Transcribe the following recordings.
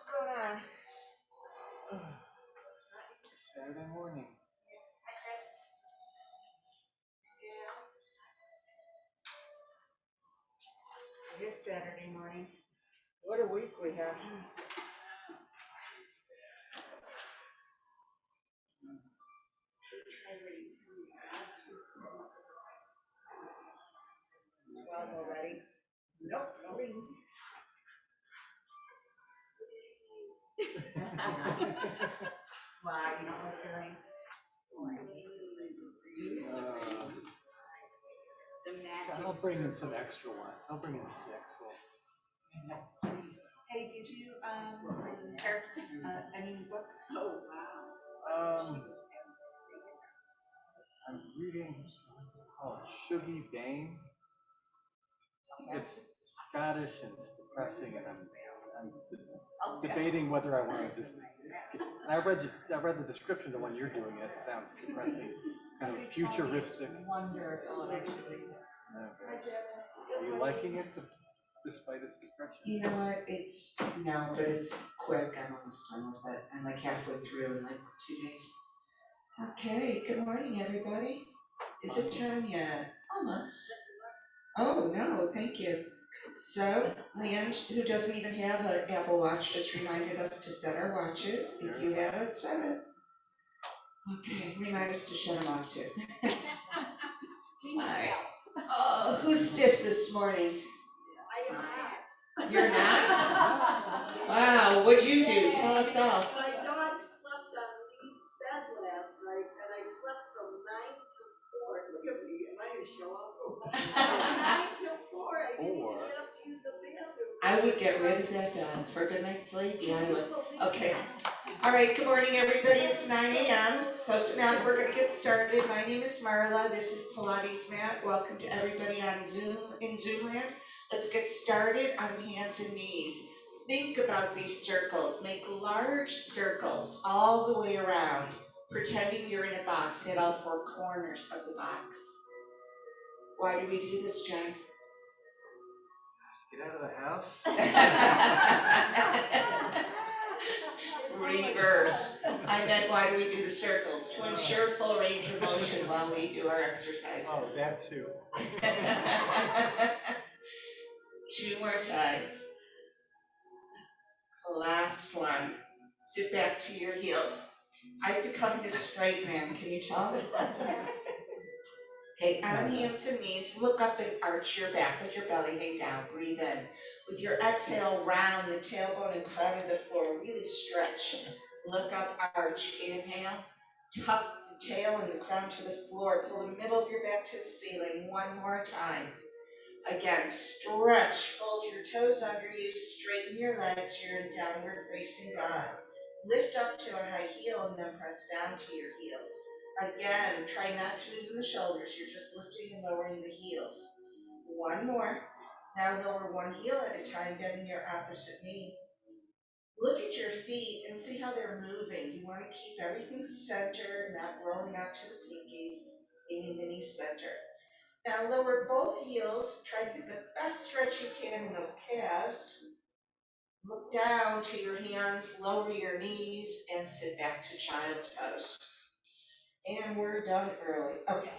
What's going on? Saturday morning. Hi, Chris. Yeah. It is Saturday morning. What a week we have. Well, already. Nope, no rings. Why, you don't like the ring? I'll bring in some extra ones. I'll bring in 6. Hey, did you start any books? Oh, wow. I'm reading called Shuggie Bain. It's Scottish and it's depressing, and I'm debating whether I want to just. I read the description of the one you're doing. It sounds depressing, kind of futuristic. Wonderful. Okay. Are you liking it despite its depression? You know what? But it's quick. I'm almost done with it. I'm like halfway through in like 2 days. Okay, good morning, everybody. Is it time yet? Almost. Oh, no, thank you. So, Leanne, who doesn't even have an Apple Watch, just reminded us to set our watches. If you have it, set it. Okay, remind us to shut them off too. All right. Oh, who's stiff this morning? I am not. You're not? Wow, what'd you do? Tell us all. My dog slept on Lee's bed last night, and I slept from 9 to 4. Look at me, am I gonna show up? 9 to 4, I didn't even have to use the bathroom. I would get rid of that dog for a good night's sleep. Yeah, I would. Okay. All right, good morning, everybody. It's 9 a.m. Close enough, we're gonna get started. My name is Marla. This is Pilates Mat. Welcome to everybody on Zoom, in Zoomland. Let's get started on hands and knees. Think about these circles. Make large circles all the way around, pretending you're in a box. Hit all 4 corners of the box. Why do we do this, John? Get out of the house. Reverse. I meant, why do we do the circles? To ensure full range of motion while we do our exercises. Oh, that too. 2 more times. Last one. Sit back to your heels. I've become this straight man. Can you tell? Okay, on hands and knees, look up and arch your back. Let your belly hang down. Breathe in. With your exhale, round the tailbone and crown of the floor. Really stretch. Look up, arch. Inhale. Tuck the tail and the crown to the floor. Pull the middle of your back to the ceiling. One more time. Again, stretch. Fold your toes under you. Straighten your legs. You're in downward facing dog. Lift up to a high heel and then press down to your heels. Again, try not to move the shoulders. You're just lifting and lowering the heels. One more. Now lower one heel at a time, bending your opposite knee. Look at your feet and see how they're moving. You want to keep everything centered, not rolling out to the pinkies, meaning the knee center. Now lower both heels. Try to get the best stretch you can in those calves. Look down to your hands, lower your knees, and sit back to child's pose. And we're done early. Okay.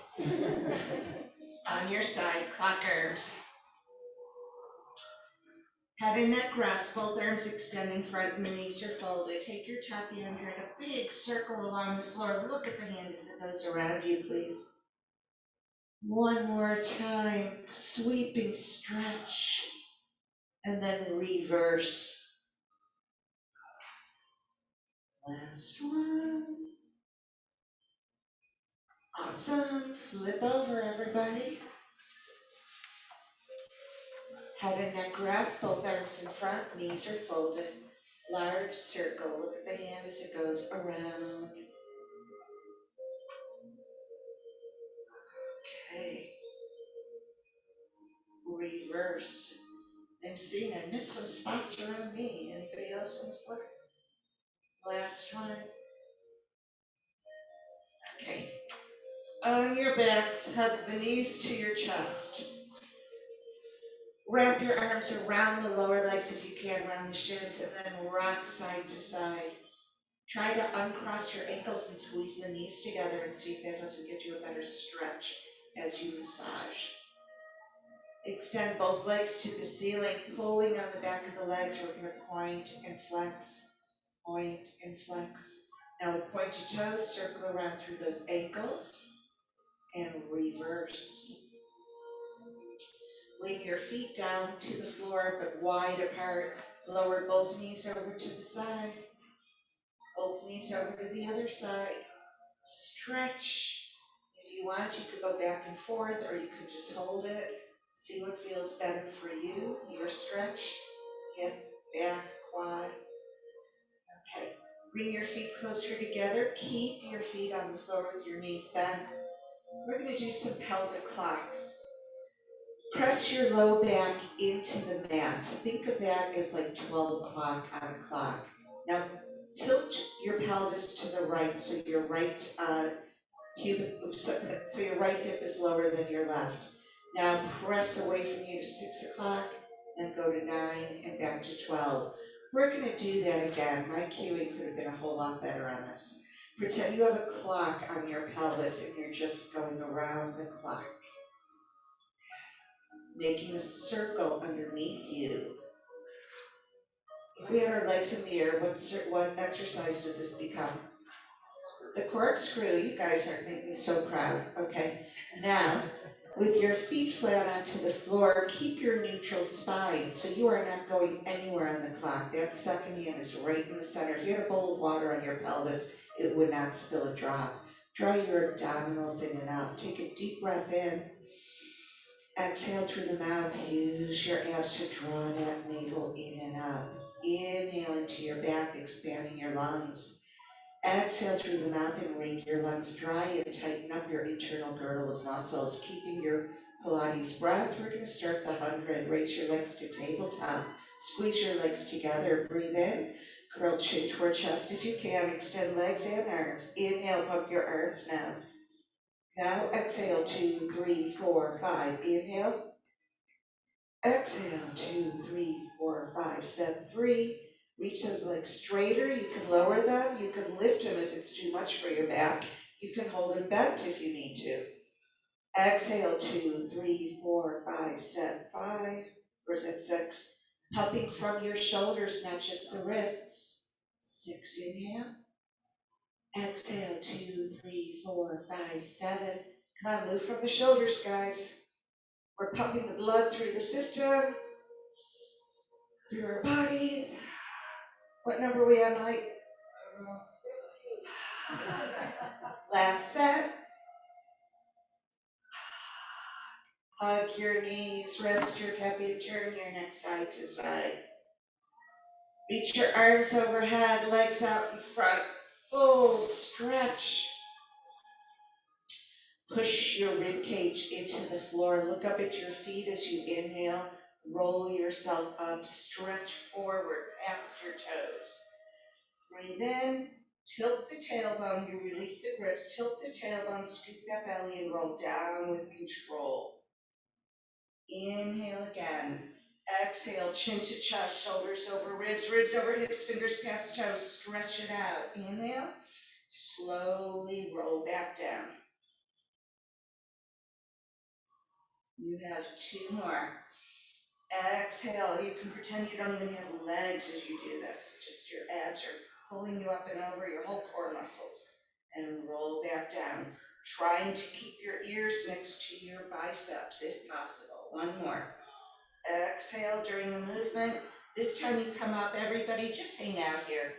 On your side, clock arms. Head and neck rest, both arms extend in front and the knees are folded. Take your top hand, drag a big circle along the floor. Look at the hand as it goes around you, please. One more time, sweeping stretch, and then reverse. Last one. Awesome. Flip over, everybody. Head and neck rest, both arms in front, knees are folded. Large circle. Look at the hand as it goes around. Okay. Reverse. I'm seeing I missed some spots around me. Anybody else on the floor? Last one. Okay. On your backs, hug the knees to your chest. Wrap your arms around the lower legs if you can, around the shins, and then rock side to side. Try to uncross your ankles and squeeze the knees together and see if that doesn't get you a better stretch as you massage. Extend both legs to the ceiling, pulling on the back of the legs. We're going to point and flex, point and flex. Now with pointed toes, circle around through those ankles and reverse. Bring your feet down to the floor, but wide apart. Lower both knees over to the side. Both knees over to the other side. Stretch. If you want, you could go back and forth, or you could just hold it. See what feels better for you, your stretch. Hip, back, quad. Okay. Bring your feet closer together. Keep your feet on the floor with your knees bent. We're going to do some pelvic clocks. Press your low back into the mat. Think of that as like 12 o'clock on a clock. Now, tilt your pelvis to the right so your right so your right hip is lower than your left. Now press away from you to 6 o'clock, then go to 9 and back to 12. We're going to do that again. My cueing could have been a whole lot better on this. Pretend you have a clock on your pelvis and you're just going around the clock, making a circle underneath you. If we had our legs in the air, what exercise does this become? The corkscrew. You guys are making me so proud. Okay. Now, with your feet flat onto the floor, keep your neutral spine so you are not going anywhere on the clock. That second hand is right in the center. If you had a bowl of water on your pelvis, it would not spill a drop. Draw your abdominals in and out. Take a deep breath in. Exhale through the mouth. Use your abs to draw that navel in and up. Inhale into your back, expanding your lungs. Exhale through the mouth and wring your lungs dry and tighten up your internal girdle of muscles, keeping your Pilates breath. We're going to start the 100. Raise your legs to tabletop. Squeeze your legs together. Breathe in. Curl chin toward chest if you can. Extend legs and arms. Inhale, pump your arms now. Now exhale, 2, 3, 4, 5. Inhale. Exhale, 2, 3, 4, 5, 7, 3. Reach those legs straighter. You can lower them. You can lift them if it's too much for your back. You can hold them bent if you need to. Exhale, 2, 3, 4, 5, 7, 5. Or is that 6? Pumping from your shoulders, not just the wrists. 6, inhale. Exhale, 2, 3, 4, 5, 7. Come on, move from the shoulders, guys. We're pumping the blood through the system, through our bodies. What number are we on, Mike? Last set. Hug your knees, rest your head, turn your neck side to side. Reach your arms overhead, legs out in front, full stretch. Push your rib cage into the floor. Look up at your feet as you inhale. Roll yourself up, stretch forward past your toes. Breathe in, tilt the tailbone, you release the grips, tilt the tailbone, scoop that belly and roll down with control. Inhale again. Exhale, chin to chest, shoulders over ribs, ribs over hips, fingers past toes, stretch it out. Inhale, slowly roll back down. You have 2 more. Exhale, you can pretend you don't even have legs as you do this. Just your abs are pulling you up and over your whole core muscles. And roll back down. Trying to keep your ears next to your biceps if possible. 1 more. Exhale during the movement. This time you come up, everybody just hang out here.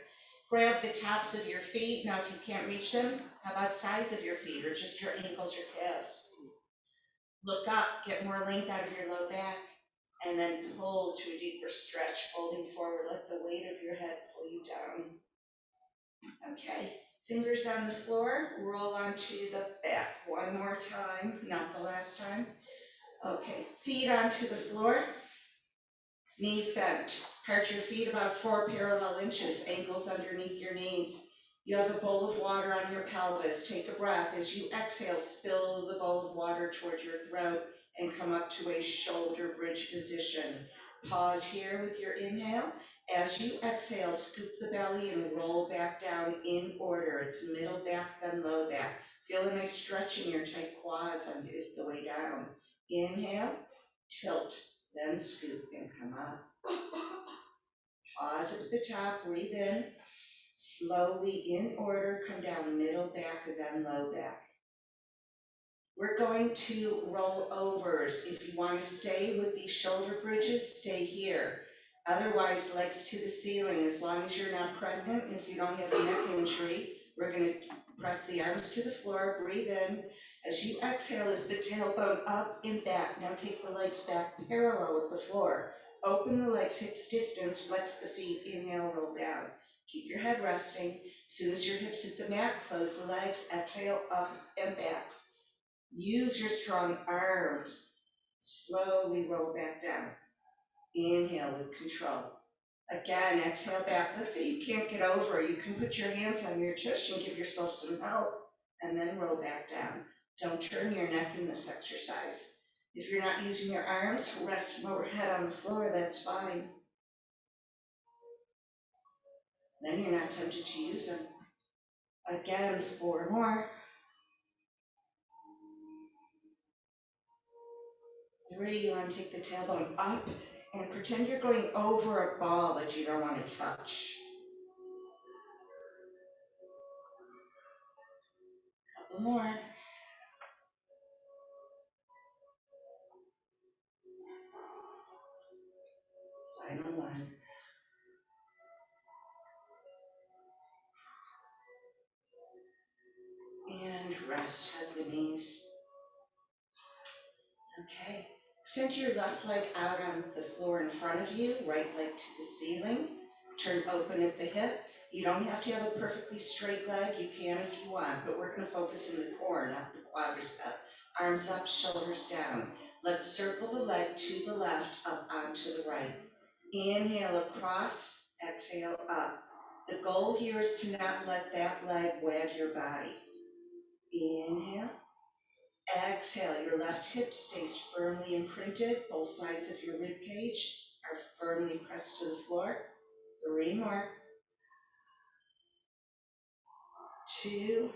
Grab the tops of your feet. Now if you can't reach them, how about sides of your feet or just your ankles or calves? Look up, get more length out of your low back, and then pull to a deeper stretch, folding forward. Let the weight of your head pull you down. Okay, fingers on the floor, roll onto the back. 1 more time, not the last time. Okay, feet onto the floor, knees bent. Part your feet about 4 parallel inches, ankles underneath your knees. You have a bowl of water on your pelvis. Take a breath. As you exhale, spill the bowl of water toward your throat and come up to a shoulder bridge position. Pause here with your inhale. As you exhale, scoop the belly and roll back down in order. It's middle back, then low back. Feel a nice stretch in your tight quads on the way down. Inhale, tilt, then scoop and come up. Pause at the top, breathe in. Slowly in order, come down middle back, then low back. We're going to roll overs. If you want to stay with these shoulder bridges, stay here. Otherwise, legs to the ceiling. As long as you're not pregnant and if you don't have a neck injury, we're going to press the arms to the floor, breathe in. As you exhale, lift the tailbone up and back. Now take the legs back parallel with the floor. Open the legs, hips distance, flex the feet, inhale, roll down. Keep your head resting. As soon as your hips hit the mat, close the legs, exhale, up and back. Use your strong arms. Slowly roll back down. Inhale with control. Again, exhale back. Let's say you can't get over. You can put your hands on your tush and give yourself some help, and then roll back down. Don't turn your neck in this exercise. If you're not using your arms, rest overhead on the floor, that's fine. Then you're not tempted to use them. Again, 4 more. 3, you want to take the tailbone up and pretend you're going over a ball that you don't want to touch. Couple more. Final one. And rest, hug the knees. Okay. Extend your left leg out on the floor in front of you, right leg to the ceiling. Turn open at the hip. You don't have to have a perfectly straight leg. You can if you want, but we're going to focus in the core, not the quadricep. Arms up, shoulders down. Let's circle the leg to the left, up onto the right. Inhale across, exhale up. The goal here is to not let that leg wag your body. Inhale. Exhale, your left hip stays firmly imprinted. Both sides of your rib cage are firmly pressed to the floor. 3 more. 2,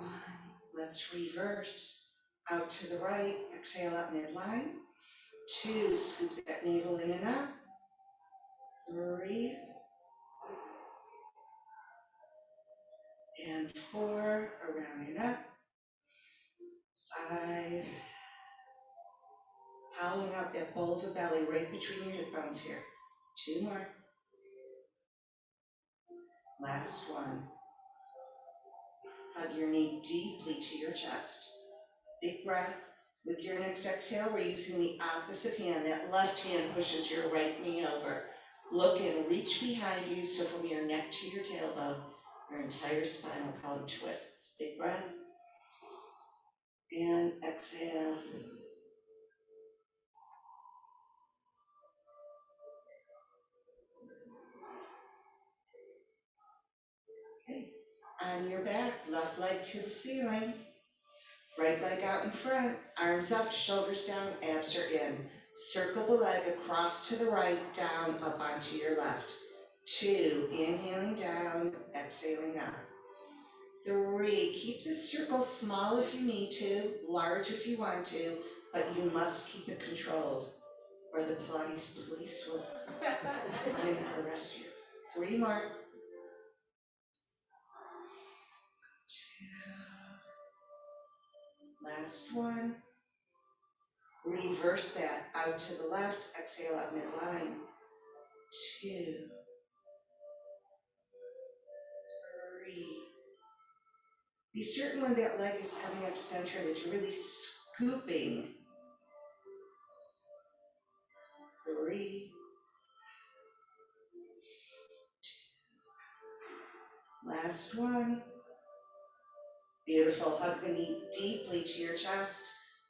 1. Let's reverse. Out to the right, exhale up midline. 2, scoop that navel in and up. 3, and 4, around and up. 5, hollowing out that bowl of the belly right between your hip bones here. 2 more. Last one. Hug your knee deeply to your chest. Big breath. With your next exhale, we're using the opposite hand. That left hand pushes your right knee over. Look and reach behind you, so from your neck to your tailbone, your entire spinal column twists. Big breath. And exhale. Okay. On your back, left leg to the ceiling. Right leg out in front, arms up, shoulders down, abs are in. Circle the leg across to the right, down, up onto your left. 2, inhaling down, exhaling up. 3, keep this circle small if you need to, large if you want to, but you must keep it controlled, or the Pilates police will come in and arrest you. 3 more. 2, last one. Reverse that, out to the left, exhale up midline. 2, 3. Be certain when that leg is coming up center that you're really scooping. 3. Last one. Beautiful. Hug the knee deeply to your chest.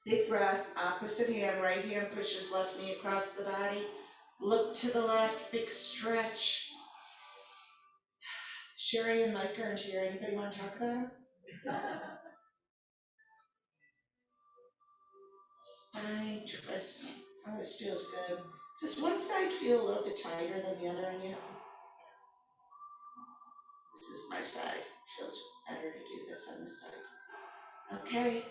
Big breath. Opposite hand. Right hand pushes left knee across the body. Look to the left. Big stretch. Sherry and Mike aren't here. Anybody want to talk about them? Fine, twist. Oh, this feels good. Does one side feel a little bit tighter than the other on you? This is my side. Feels better to do this on this side. Okay,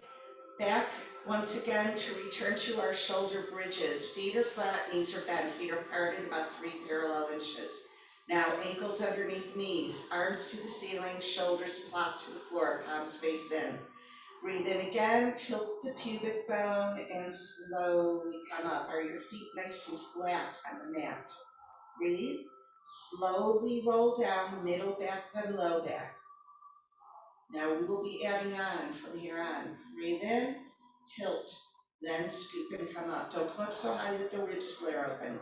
back once again to return to our shoulder bridges. Feet are flat, knees are bent, feet are parted about 3 parallel inches. Now ankles underneath knees, arms to the ceiling, shoulders plop to the floor, palms face in. Breathe in again, tilt the pubic bone and slowly come up. Are your feet nice and flat on the mat? Breathe. Slowly roll down, middle back, then low back. Now we will be adding on from here on. Breathe in, tilt, then scoop and come up. Don't come up so high that the ribs flare open.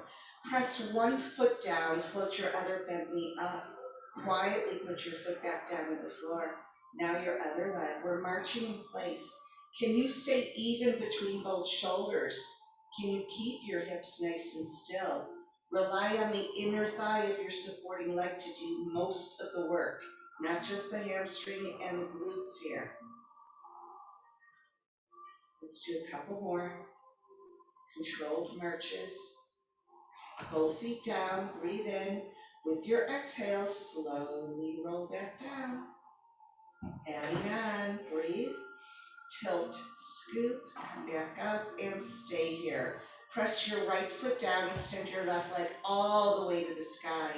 Press one foot down, float your other bent knee up. Quietly put your foot back down to the floor. Now your other leg. We're marching in place. Can you stay even between both shoulders? Can you keep your hips nice and still? Rely on the inner thigh of your supporting leg to do most of the work, not just the hamstring and the glutes here. Let's do a couple more. Controlled marches. Both feet down, breathe in. With your exhale, slowly roll back down. Adding on, breathe, tilt, scoop, back up, and stay here. Press your right foot down, extend your left leg all the way to the sky.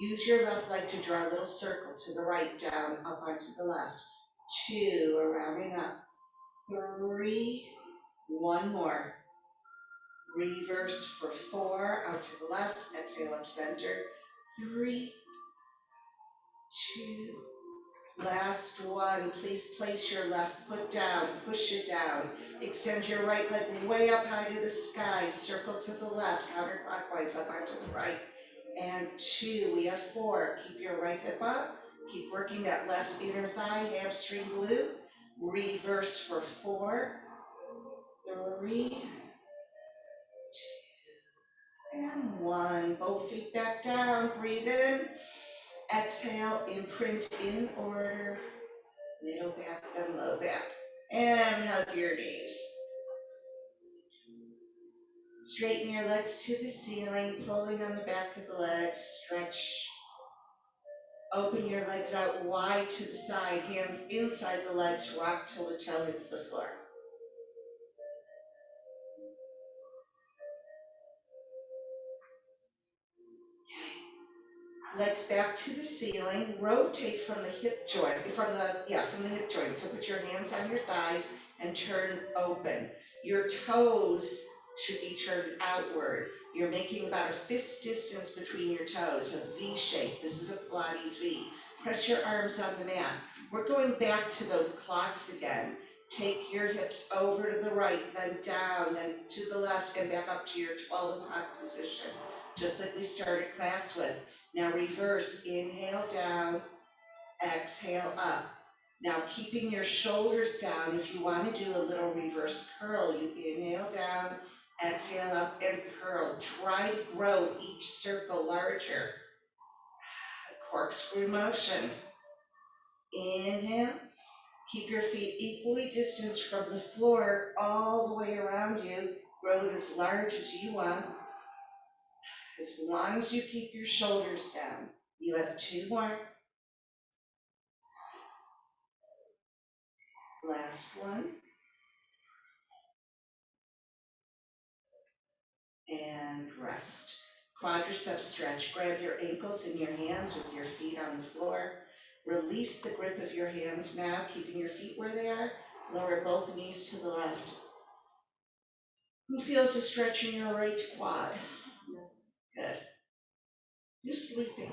Use your left leg to draw a little circle to the right, down, up onto the left. 2, we're rounding up. 3, one more. Reverse for 4, out to the left, exhale up center. 3, 2, last one. Please place your left foot down, push it down. Extend your right leg way up high to the sky, circle to the left, counterclockwise up onto the right. And 2, we have 4. Keep your right hip up, keep working that left inner thigh, hamstring glute. Reverse for 4, 3, and 1. Both feet back down, breathe in. Exhale, imprint in order. Middle back, then low back. And hug your knees. Straighten your legs to the ceiling, pulling on the back of the legs. Stretch. Open your legs out wide to the side, hands inside the legs, rock till the toe hits the floor. Legs back to the ceiling, rotate from the hip joint, from the hip joint. So put your hands on your thighs and turn open. Your toes should be turned outward. You're making about a fist distance between your toes, a V shape. This is a Pilates V. Press your arms on the mat. We're going back to those clocks again. Take your hips over to the right, then down, then to the left, and back up to your 12 o'clock position, just like we started class with. Now reverse, inhale down, exhale up. Now keeping your shoulders down, if you want to do a little reverse curl, you inhale down, exhale up and curl. Try to grow each circle larger. Corkscrew motion. Inhale, keep your feet equally distanced from the floor all the way around you. Grow it as large as you want, as long as you keep your shoulders down. You have 2 more. Last one. And rest. Quadricep stretch. Grab your ankles in your hands with your feet on the floor. Release the grip of your hands now, keeping your feet where they are. Lower both knees to the left. Who feels a stretch in your right quad? Good. Who's sleeping?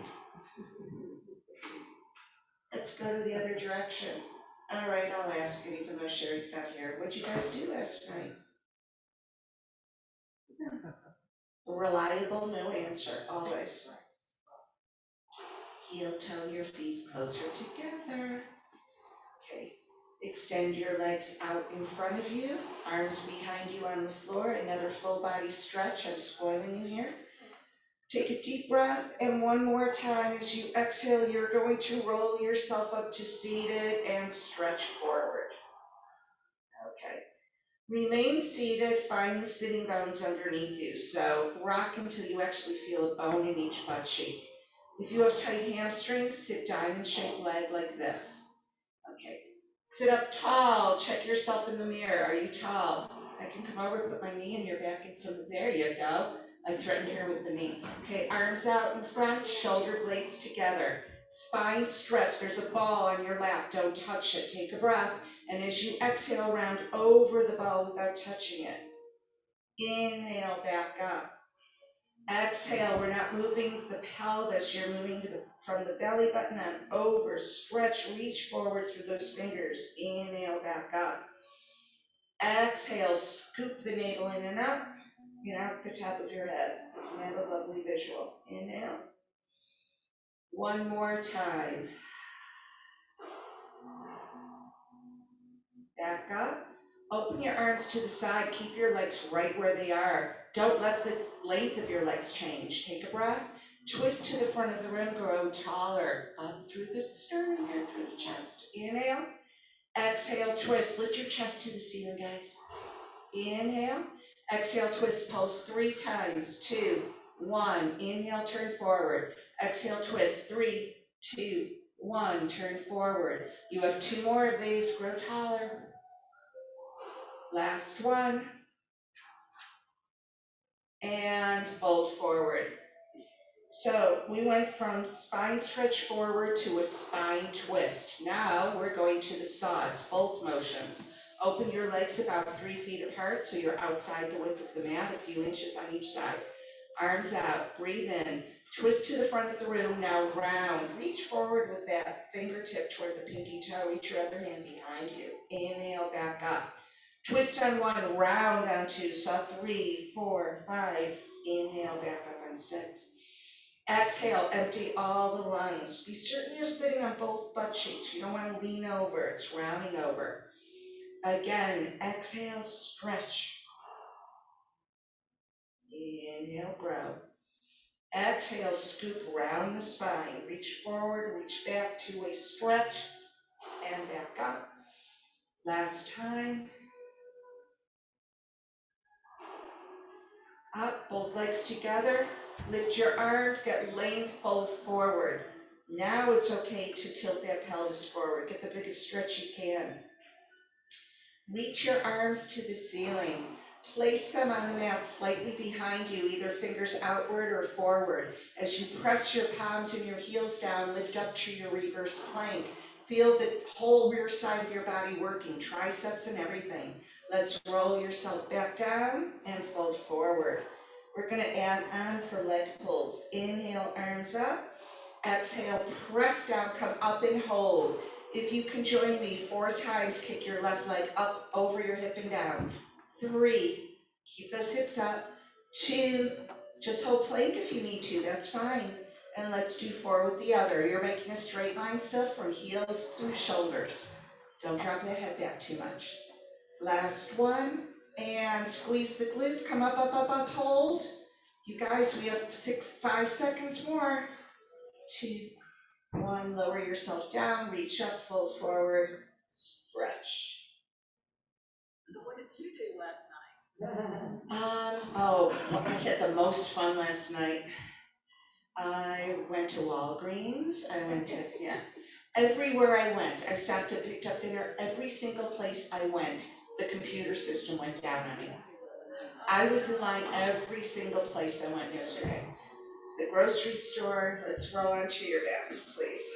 Let's go to the other direction. All right, I'll ask it even though Sherry's not here. What'd you guys do last night? Reliable, no answer, always. Heel toe your feet closer together. Okay, extend your legs out in front of you, arms behind you on the floor, another full body stretch. I'm spoiling you here. Take a deep breath, and one more time as you exhale, you're going to roll yourself up to seated and stretch forward. Okay, Remain seated, find the sitting bones underneath you. So rock until you actually feel a bone in each butt cheek. If you have tight hamstrings, sit diamond shaped leg like this. Okay. Sit up tall, check yourself in the mirror. Are you tall? I can come over and put my knee in your back and some, there you go. I threatened her with the knee. Okay, arms out in front, shoulder blades together. Spine stretch, there's a ball on your lap, don't touch it. Take a breath, and as you exhale, round over the ball without touching it. Inhale, back up. Exhale, we're not moving the pelvis, you're moving from the belly button on over, stretch, reach forward through those fingers. Inhale, back up. Exhale, scoop the navel in and up, out the top of your head. Isn't that a lovely visual? Inhale. One more time. Back up. Open your arms to the side. Keep your legs right where they are. Don't let the length of your legs change. Take a breath. Twist to the front of the room. Grow taller. Up through the sternum here, through the chest. Inhale. Exhale, twist. Lift your chest to the ceiling, guys. Inhale. Exhale, twist. Pulse 3 times. 2, 1. Inhale, turn forward. Exhale, twist. 3, 2, 1. Turn forward. You have 2 more of these. Grow taller. Last one. And fold forward. So we went from spine stretch forward to a spine twist. Now we're going to the saw. It's both motions. Open your legs about 3 feet apart so you're outside the width of the mat, a few inches on each side. Arms out, breathe in, twist to the front of the room, now round. Reach forward with that fingertip toward the pinky toe, reach your other hand behind you. Inhale, back up. Twist on 1, round on 2, saw 3, 4, 5. Inhale, back up on 6. Exhale, empty all the lungs. Be certain you're sitting on both butt cheeks. You don't want to lean over, it's rounding over. Again, exhale, stretch. Inhale, grow. Exhale, scoop around the spine. Reach forward, reach back to a stretch, and back up. Last time. Up, both legs together. Lift your arms, get length, fold forward. Now it's okay to tilt that pelvis forward. Get the biggest stretch you can. Reach your arms to the ceiling. Place them on the mat slightly behind you, either fingers outward or forward. As you press your palms and your heels down, lift up to your reverse plank. Feel the whole rear side of your body working, triceps and everything. Let's roll yourself back down and fold forward. We're going to add on for leg pulls. Inhale, arms up. Exhale, press down, come up and hold. If you can join me 4 times, kick your left leg up over your hip and down. 3, keep those hips up. 2, just hold plank if you need to, that's fine. And let's do 4 with the other. You're making a straight line still from heels through shoulders. Don't drop that head back too much. Last one, and squeeze the glutes, come up, up, up, up, hold. You guys, we have 5 seconds more. 2, 1, lower yourself down, reach up, fold forward, stretch. So what did you do last night? I had the most fun last night. I went to Walgreens, everywhere I went. I stopped and picked up dinner. Every single place I went, the computer system went down on me. I was in line every single place I went yesterday. The grocery store, let's roll onto your backs, please.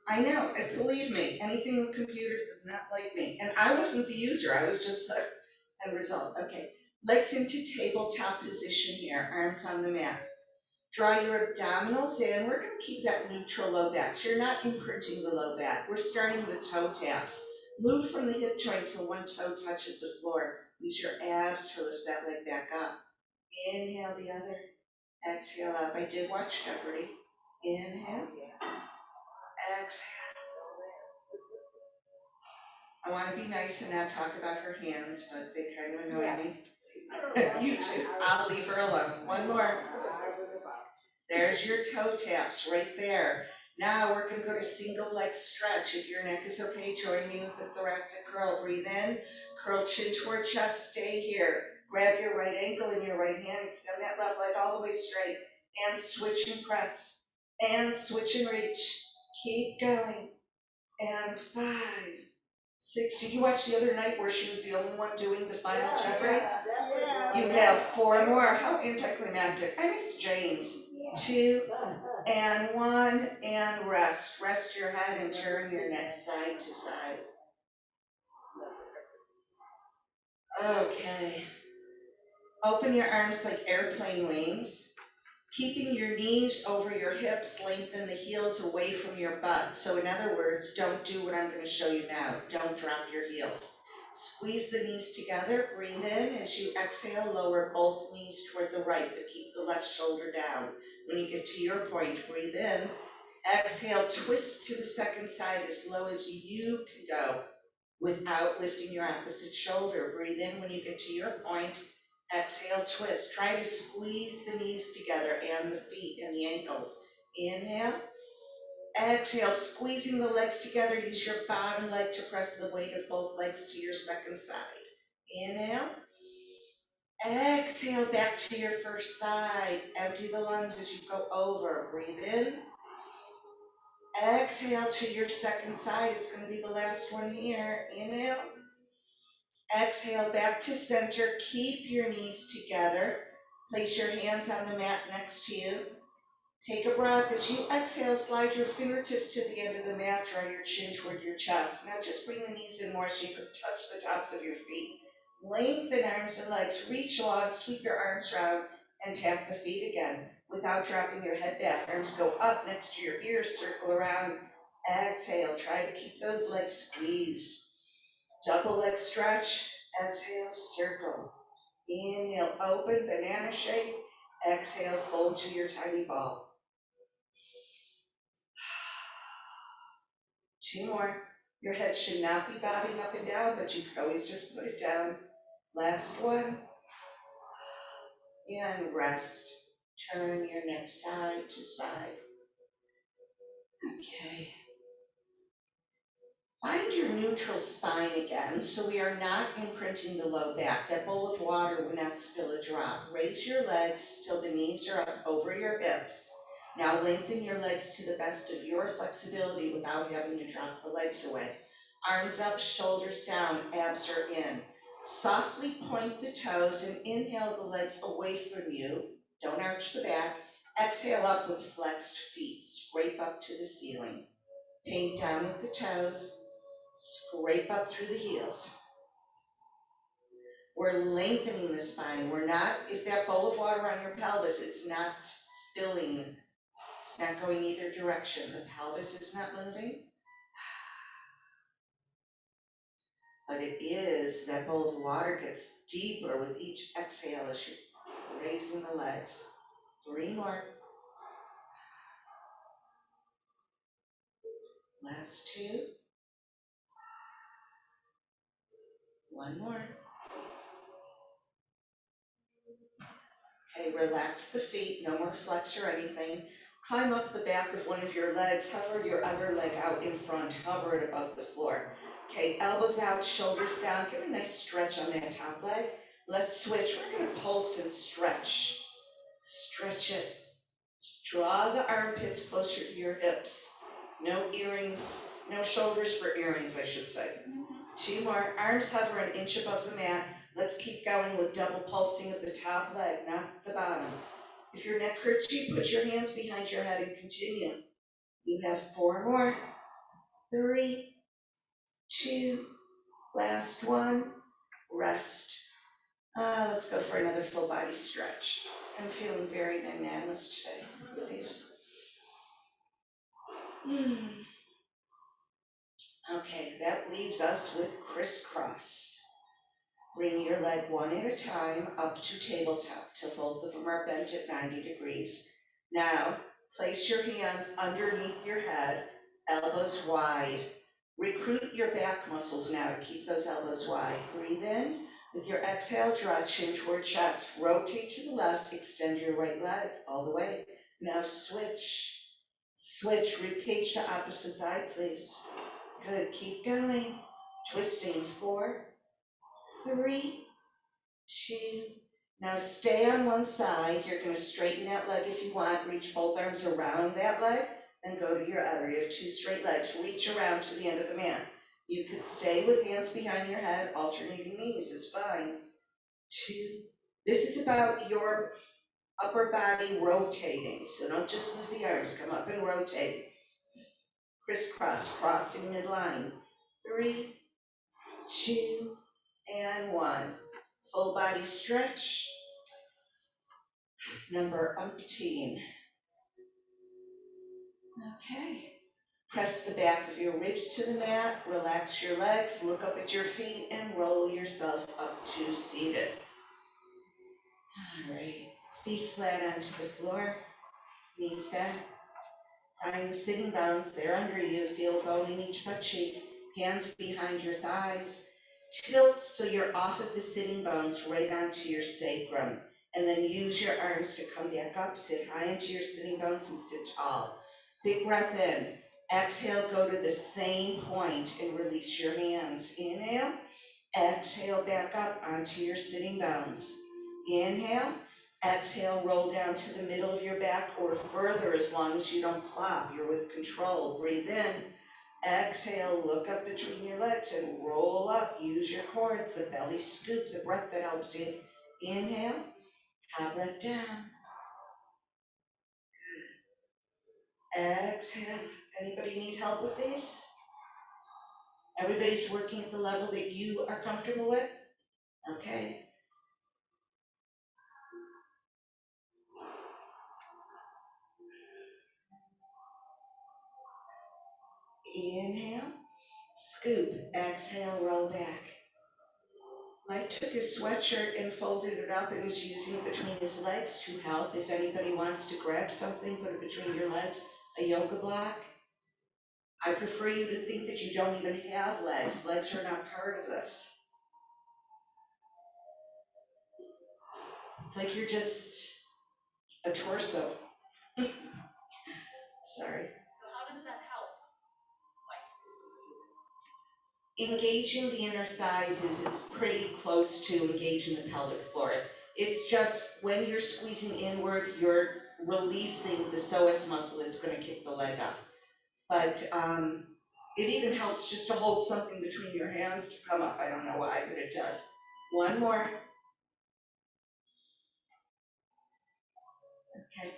I know, and believe me, anything with computers does not like me. And I wasn't the user, I was just the end result. Okay, legs into tabletop position here, arms on the mat. Draw your abdominals in. We're going to keep that neutral low back, so you're not imprinting the low back. We're starting with toe taps. Move from the hip joint till one toe touches the floor. Use your abs to lift that leg back up. Inhale the other. Exhale up. I did watch Jeopardy. Inhale. Exhale. I want to be nice and not talk about her hands, but they kind of annoy me. You too. I'll leave her alone. One more. There's your toe taps right there. Now we're going to go to single leg stretch. If your neck is okay, join me with the thoracic curl. Breathe in, Curl chin toward chest, stay here. Grab your right ankle in your right hand, extend that left leg all the way straight, and switch and press, and switch and reach. Keep going. And 5, 6. Did you watch the other night where she was the only one doing the final Jeopardy? Yeah. You have 4 more. How anticlimactic. I miss James. 2 and 1, and rest. Rest your head and turn your neck side to side. Okay. Open your arms like airplane wings. Keeping your knees over your hips, lengthen the heels away from your butt. So in other words, don't do what I'm going to show you now. Don't drop your heels. Squeeze the knees together, breathe in. As you exhale, lower both knees toward the right, but keep the left shoulder down. When you get to your point, breathe in. Exhale, twist to the second side as low as you can go without lifting your opposite shoulder. Breathe in when you get to your point. Exhale, twist. Try to squeeze the knees together and the feet and the ankles. Inhale. Exhale, squeezing the legs together. Use your bottom leg to press the weight of both legs to your second side. Inhale. Exhale, back to your first side. Empty the lungs as you go over. Breathe in. Exhale to your second side. It's going to be the last one here. Inhale. Exhale back to center. Keep your knees together. Place your hands on the mat next to you. Take a breath. As you exhale, slide your fingertips to the end of the mat. Draw your chin toward your chest. Now just bring the knees in more so you can touch the tops of your feet. Lengthen arms and legs. Reach long. Sweep your arms round and tap the feet again without dropping your head back. Arms go up next to your ears. Circle around. Exhale. Try to keep those legs squeezed. Double leg stretch. Exhale, circle. Inhale, open, banana shape. Exhale, fold to your tiny ball. 2 more. Your head should not be bobbing up and down, but you could always just put it down. Last one. And rest. Turn your neck side to side. Okay. Find your neutral spine again, so we are not imprinting the low back. That bowl of water will not spill a drop. Raise your legs till the knees are up over your hips. Now lengthen your legs to the best of your flexibility without having to drop the legs away. Arms up, shoulders down, abs are in. Softly point the toes and inhale the legs away from you. Don't arch the back. Exhale up with flexed feet. Scrape up to the ceiling. Paint down with the toes. Scrape up through the heels. We're lengthening the spine. We're not, if that bowl of water on your pelvis, it's not spilling. It's not going either direction. The pelvis is not moving. But it is, that bowl of water gets deeper with each exhale as you're raising the legs. 3 more. Last 2. 1 more. Okay, relax the feet, no more flex or anything. Climb up the back of one of your legs, hover your other leg out in front, hover it above the floor. Okay, elbows out, shoulders down, get a nice stretch on that top leg. Let's switch, we're gonna pulse and stretch. Stretch it. Draw the armpits closer to your hips. No earrings, no shoulders for earrings, I should say. 2 more, arms hover an inch above the mat. Let's keep going with double pulsing of the top leg, not the bottom. If your neck hurts you, put your hands behind your head and continue. You have 4 more. 3, 2, last one. Rest. Let's go for another full body stretch. I'm feeling very magnanimous today. Please. Okay, that leaves us with crisscross. Bring your leg one at a time up to tabletop till both of them are bent at 90 degrees. Now, place your hands underneath your head, elbows wide. Recruit your back muscles now to keep those elbows wide. Breathe in. With your exhale, draw chin toward chest. Rotate to the left, extend your right leg all the way. Now switch. Switch, ribcage to opposite thigh, please. Good, keep going. Twisting, 4, 3, 2. Now stay on one side. You're gonna straighten that leg if you want. Reach both arms around that leg and go to your other. You have 2 straight legs. Reach around to the end of the mat. You could stay with hands behind your head, alternating knees is fine. 2. This is about your upper body rotating, so don't just move the arms. Come up and rotate. Crisscross, crossing midline. 3, 2, and 1. Full body stretch. Number umpteen. Okay. Press the back of your ribs to the mat, relax your legs, look up at your feet, and roll yourself up to seated. All right. Feet flat onto the floor, knees bent. Find the sitting bones, they're under you. Feel a bone in each butt cheek. Hands behind your thighs. Tilt so you're off of the sitting bones right onto your sacrum. And then use your arms to come back up. Sit high into your sitting bones and sit tall. Big breath in. Exhale, go to the same point and release your hands. Inhale. Exhale, back up onto your sitting bones. Inhale. Exhale, roll down to the middle of your back or further as long as you don't plop. You're with control. Breathe in. Exhale, look up between your legs and roll up. Use your quads, the belly scoop, the breath that helps you. Inhale, hot breath down. Exhale. Anybody need help with these? Everybody's working at the level that you are comfortable with? Okay. Inhale, scoop. Exhale, roll back. Mike took his sweatshirt and folded it up and is using it between his legs to help. If anybody wants to grab something, put it between your legs, a yoga block. I prefer you to think that you don't even have legs. Legs are not part of this. It's like you're just a torso. Sorry. So how does that help? Engaging the inner thighs is pretty close to engaging the pelvic floor. It's just when you're squeezing inward, you're releasing the psoas muscle that's going to kick the leg up. But it even helps just to hold something between your hands to come up. I don't know why, but it does. One more. Okay.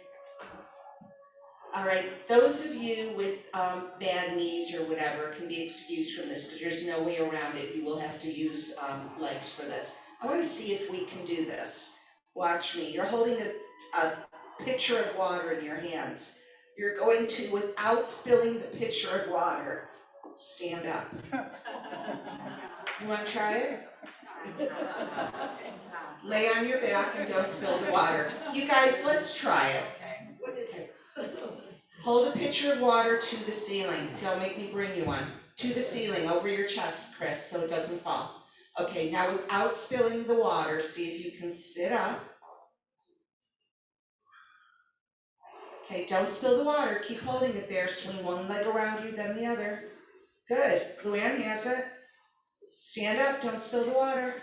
All right, those of you with bad knees or whatever can be excused from this because there's no way around it. You will have to use legs for this. I want to see if we can do this. Watch me. You're holding a pitcher of water in your hands. You're going to, without spilling the pitcher of water, stand up. You want to try it? Lay on your back and don't spill the water. You guys, let's try it. Hold a pitcher of water to the ceiling. Don't make me bring you one. To the ceiling, over your chest, Chris, so it doesn't fall. Okay, now without spilling the water, see if you can sit up. Okay, don't spill the water. Keep holding it there. Swing one leg around you, then the other. Good. Luann has it. Stand up. Don't spill the water.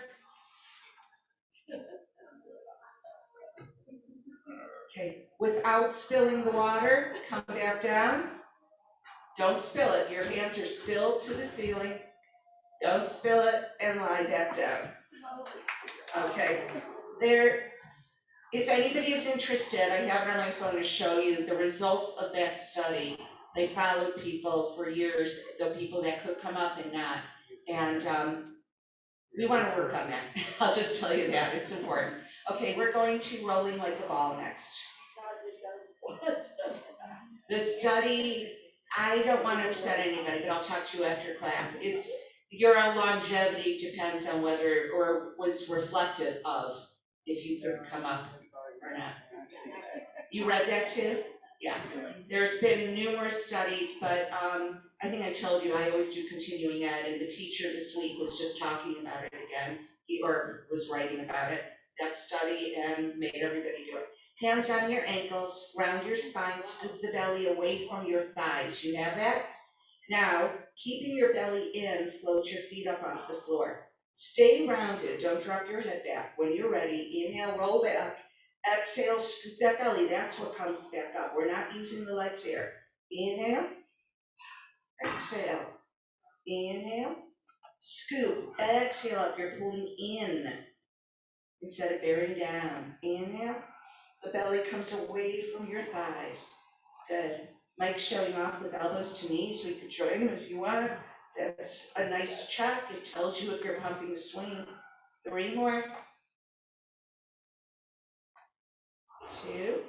Okay, without spilling the water, come back down. Don't spill it. Your hands are still to the ceiling. Don't spill it and lie back down. Okay. If anybody is interested, I have it on my phone to show you the results of that study. They followed people for years, the people that could come up and not. And we want to work on that. I'll just tell you that. It's important. Okay, we're going to rolling like a ball next. The study, I don't want to upset anybody, but I'll talk to you after class. It's your longevity depends on whether, or was reflective of, if you could come up or not. You read that too? Yeah. There's been numerous studies, but I think I told you I always do continuing ed, and the teacher this week was just talking about it again. He was writing about it, that study, and made everybody do it. Hands on your ankles, round your spine, scoop the belly away from your thighs. You have that? Now, keeping your belly in, float your feet up off the floor. Stay rounded, don't drop your head back. When you're ready, inhale, roll back. Exhale, scoop that belly, that's what comes back up. We're not using the legs here. Inhale, exhale, inhale, scoop, exhale up, you're pulling in instead of bearing down. Inhale, the belly comes away from your thighs. Good. Mike's showing off with elbows to knees. We could join him if you want. That's a nice check. It tells you if you're pumping the swing. 3 more. 2.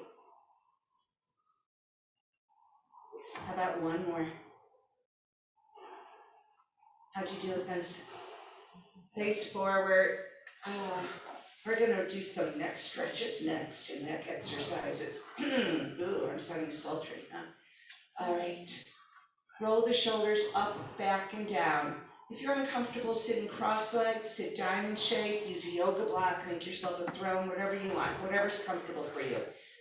How about 1 more? How'd you do with those? Face forward. We're gonna do some neck stretches next and neck exercises. Ooh, I'm sounding sultry, huh? All right. Roll the shoulders up, back, and down. If you're uncomfortable sitting cross-legged, sit diamond shape, use a yoga block, make yourself a throne, whatever you want, whatever's comfortable for you.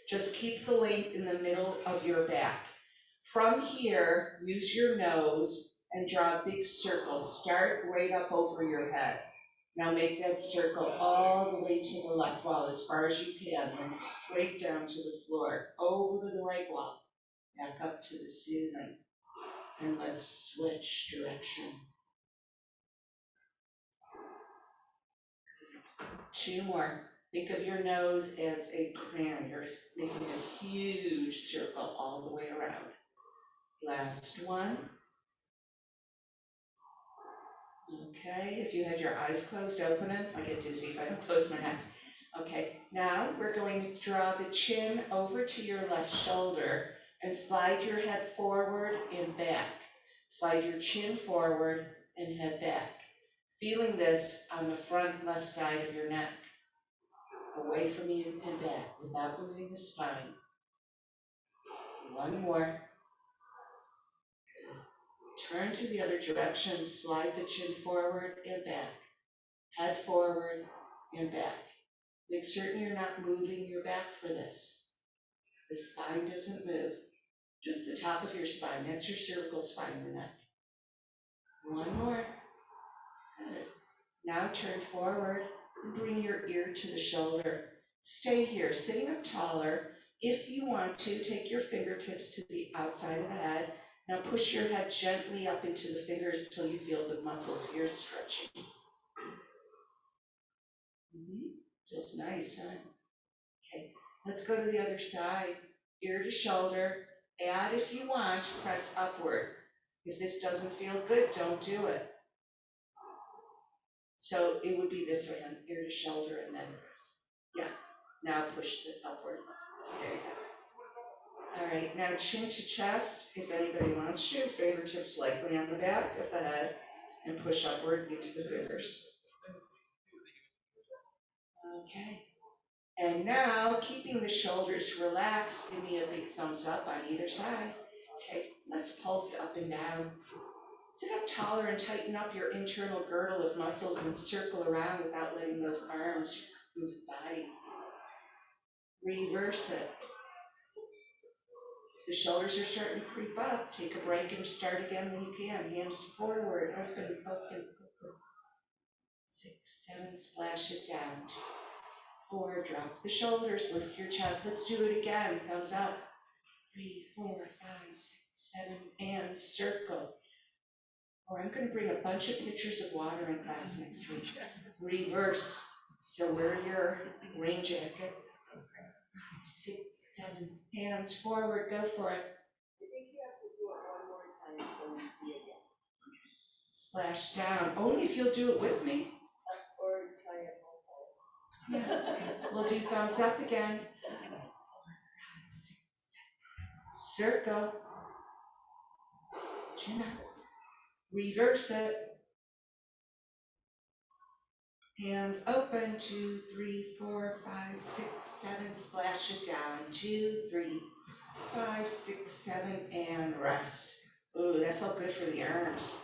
Just keep the length in the middle of your back. From here, use your nose and draw a big circle. Start right up over your head. Now make that circle all the way to the left wall as far as you can, then straight down to the floor, over to the right wall, back up to the ceiling. And let's switch direction. 2 more. Think of your nose as a crown. You're making a huge circle all the way around. Last one. Okay, if you had your eyes closed, open them. I get dizzy if I don't close my eyes. Okay, now we're going to draw the chin over to your left shoulder and slide your head forward and back. Slide your chin forward and head back. Feeling this on the front left side of your neck, away from you and back without moving the spine. 1 more. Turn to the other direction, slide the chin forward and back, head forward and back. Make certain you're not moving your back for this. The spine doesn't move, just the top of your spine. That's your cervical spine, the neck. 1 more. Good. Now turn forward and bring your ear to the shoulder. Stay here, sitting up taller. If you want to, take your fingertips to the outside of the head. Now push your head gently up into the fingers till you feel the muscles here stretching. Feels nice, huh? Okay, let's go to the other side. Ear to shoulder. Add if you want, press upward. If this doesn't feel good, don't do it. So it would be this way, on ear to shoulder and then press. Yeah, now push it upward. There you go. All right, now chin to chest, if anybody wants to, fingertips lightly on the back of the head, and push upward into the fingers. Okay, and now keeping the shoulders relaxed, give me a big thumbs up on either side. Okay, let's pulse up and down. Sit up taller and tighten up your internal girdle of muscles and circle around without letting those arms move the body. Reverse it. If the shoulders are starting to creep up, take a break and start again when you can. Hands forward, open, open, open. 6, 7, splash it down. 4, drop the shoulders, lift your chest. Let's do it again. Thumbs up. 3, 4, 5, 6, 7, and circle. Or I'm going to bring a bunch of pictures of water in class next week. Reverse. So wear your rain jacket. 5, 6, 7, hands forward, go for it. I think you have to do it one more time so we see it again. Splash down, only if you'll do it with me. Or try it multiple. Yeah. We'll do thumbs up again. 5, 6, 7. Circle. Chin up. Reverse it. Hands open, 2, 3, 4, 5, 6, 7, splash it down, 2, 3, 5, 6, 7, and rest. Ooh, that felt good for the arms.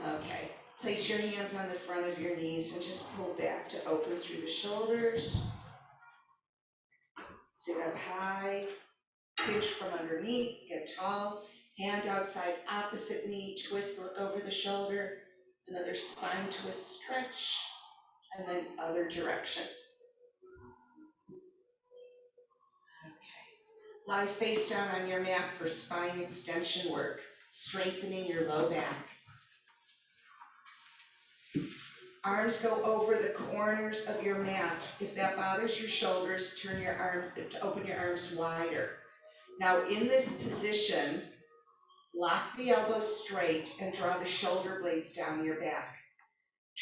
Okay, place your hands on the front of your knees and just pull back to open through the shoulders. Sit up high, pinch from underneath, get tall, hand outside opposite knee, twist, look over the shoulder, Another spine twist stretch, and then other direction. Okay. Lie face down on your mat for spine extension work, strengthening your low back. Arms go over the corners of your mat. If that bothers your shoulders, turn your arms, open your arms wider. Now in this position, lock the elbows straight and draw the shoulder blades down your back.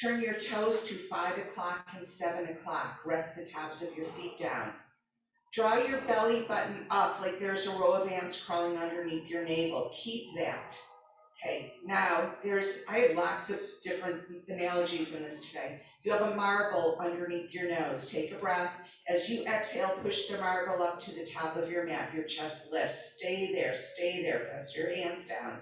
Turn your toes to 5 o'clock and 7 o'clock. Rest the tops of your feet down. Draw your belly button up like there's a row of ants crawling underneath your navel. Keep that. Okay, now I have lots of different analogies in this today. You have a marble underneath your nose. Take a breath. As you exhale, push the marble up to the top of your mat. Your chest lifts. Stay there, stay there. Press your hands down.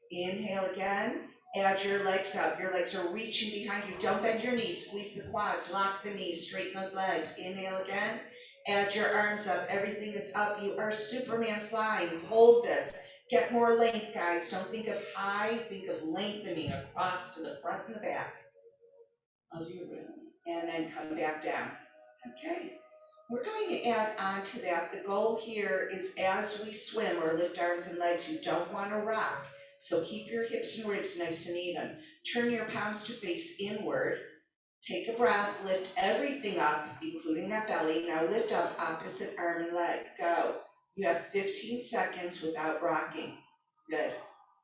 Inhale again. Add your legs up. Your legs are reaching behind you. Don't bend your knees. Squeeze the quads. Lock the knees. Straighten those legs. Inhale again. Add your arms up. Everything is up. You are Superman flying. Hold this. Get more length, guys. Don't think of high, think of lengthening across to the front and the back of your room. And then come back down. Okay. We're going to add on to that. The goal here is as we swim or lift arms and legs, you don't want to rock. So keep your hips and ribs nice and even. Turn your palms to face inward. Take a breath, lift everything up, including that belly. Now lift up opposite arm and leg. Go. You have 15 seconds without rocking. Good.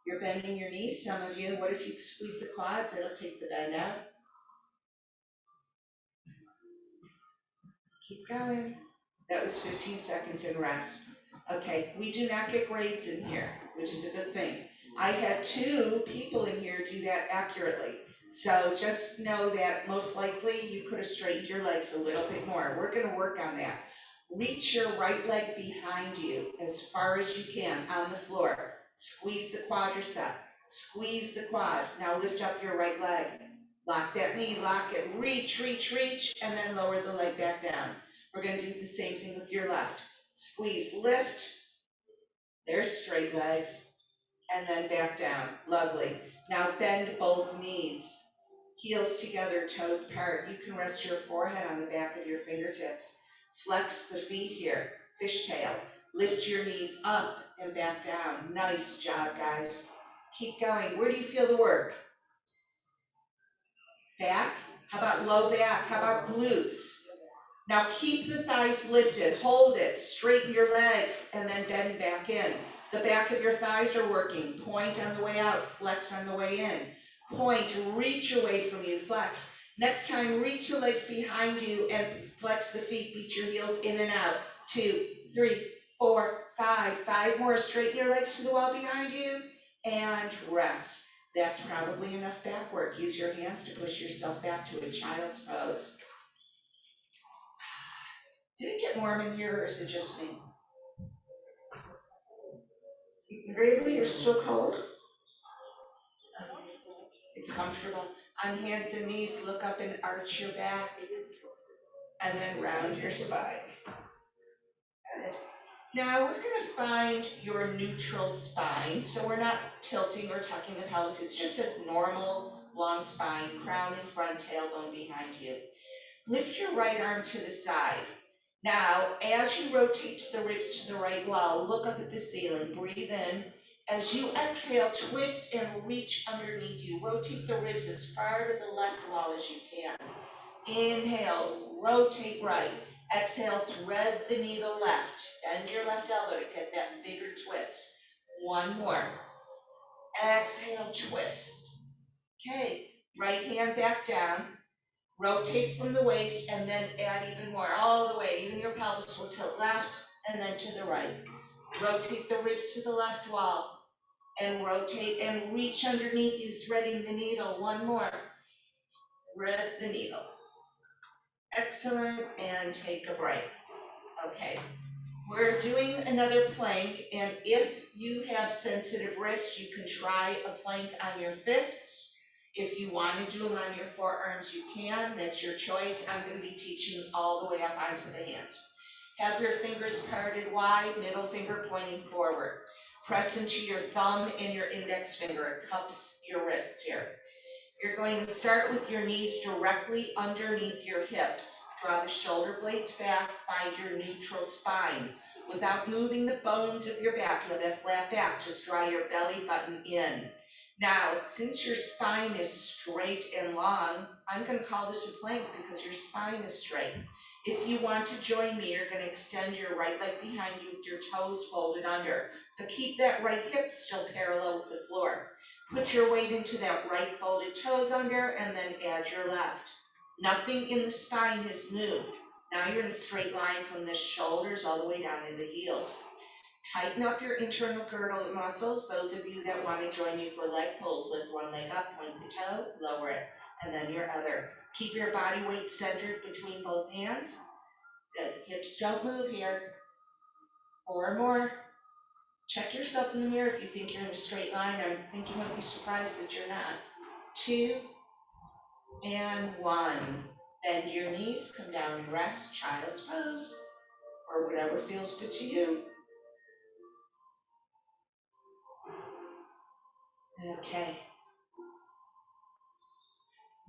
You're bending your knees, some of you. What if you squeeze the quads? It'll take the bend out. Keep going. That was 15 seconds and rest. Okay, we do not get grades in here, which is a good thing. I had 2 people in here do that accurately. So just know that most likely you could have straightened your legs a little bit more. We're gonna work on that. Reach your right leg behind you as far as you can on the floor. Squeeze the quadricep, squeeze the quad. Now lift up your right leg. Lock that knee, lock it, reach, reach, reach, and then lower the leg back down. We're gonna do the same thing with your left. Squeeze, lift, there's straight legs, and then back down, lovely. Now bend both knees, heels together, toes apart. You can rest your forehead on the back of your fingertips. Flex the feet here, fishtail. Lift your knees up and back down. Nice job, guys. Keep going. Where do you feel the work? Back? How about low back? How about glutes? Now keep the thighs lifted, hold it, straighten your legs, and then bend back in. The back of your thighs are working. Point on the way out, flex on the way in. Point, reach away from you, flex. Next time, reach the legs behind you and flex the feet, beat your heels in and out. 2, 3, 4, 5. 5 more, straighten your legs to the wall behind you, and rest. That's probably enough back work. Use your hands to push yourself back to a child's pose. Did it get warm in here or is it just me? Really? You're still cold? It's comfortable. On hands and knees, look up and arch your back and then round your spine. Good. Now we're gonna find your neutral spine. So we're not tilting or tucking the pelvis. It's just a normal long spine, crown in front, tailbone behind you. Lift your right arm to the side. Now, as you rotate the ribs to the right wall, look up at the ceiling, breathe in. As you exhale, twist and reach underneath you. Rotate the ribs as far to the left wall as you can. Inhale, rotate right. Exhale, thread the needle left. Bend your left elbow to get that bigger twist. One more. Exhale, twist. Okay, right hand back down. Rotate from the waist and then add even more, all the way. Even your pelvis will tilt left and then to the right. Rotate the ribs to the left wall and rotate and reach underneath you, threading the needle. One more. Thread the needle. Excellent, and take a break. Okay, we're doing another plank, and if you have sensitive wrists, you can try a plank on your fists. If you want to do them on your forearms, you can. That's your choice. I'm going to be teaching all the way up onto the hands. Have your fingers parted wide, middle finger pointing forward. Press into your thumb and your index finger. It cups your wrists here. You're going to start with your knees directly underneath your hips. Draw the shoulder blades back, find your neutral spine. Without moving the bones of your back, you have that flat back, just draw your belly button in. Now, since your spine is straight and long, I'm going to call this a plank because your spine is straight. If you want to join me, you're going to extend your right leg behind you with your toes folded under. But keep that right hip still parallel with the floor. Put your weight into that right folded toes under and then add your left. Nothing in the spine has moved. Now you're in a straight line from the shoulders all the way down to the heels. Tighten up your internal girdle muscles. Those of you that want to join me for leg pulls, lift one leg up, point the toe, lower it, and then your other. Keep your body weight centered between both hands. Good. Hips don't move here. 4 more. Check yourself in the mirror if you think you're in a straight line. I think you might be surprised that you're not. 2 and 1. Bend your knees, come down and rest, child's pose, or whatever feels good to you. Okay.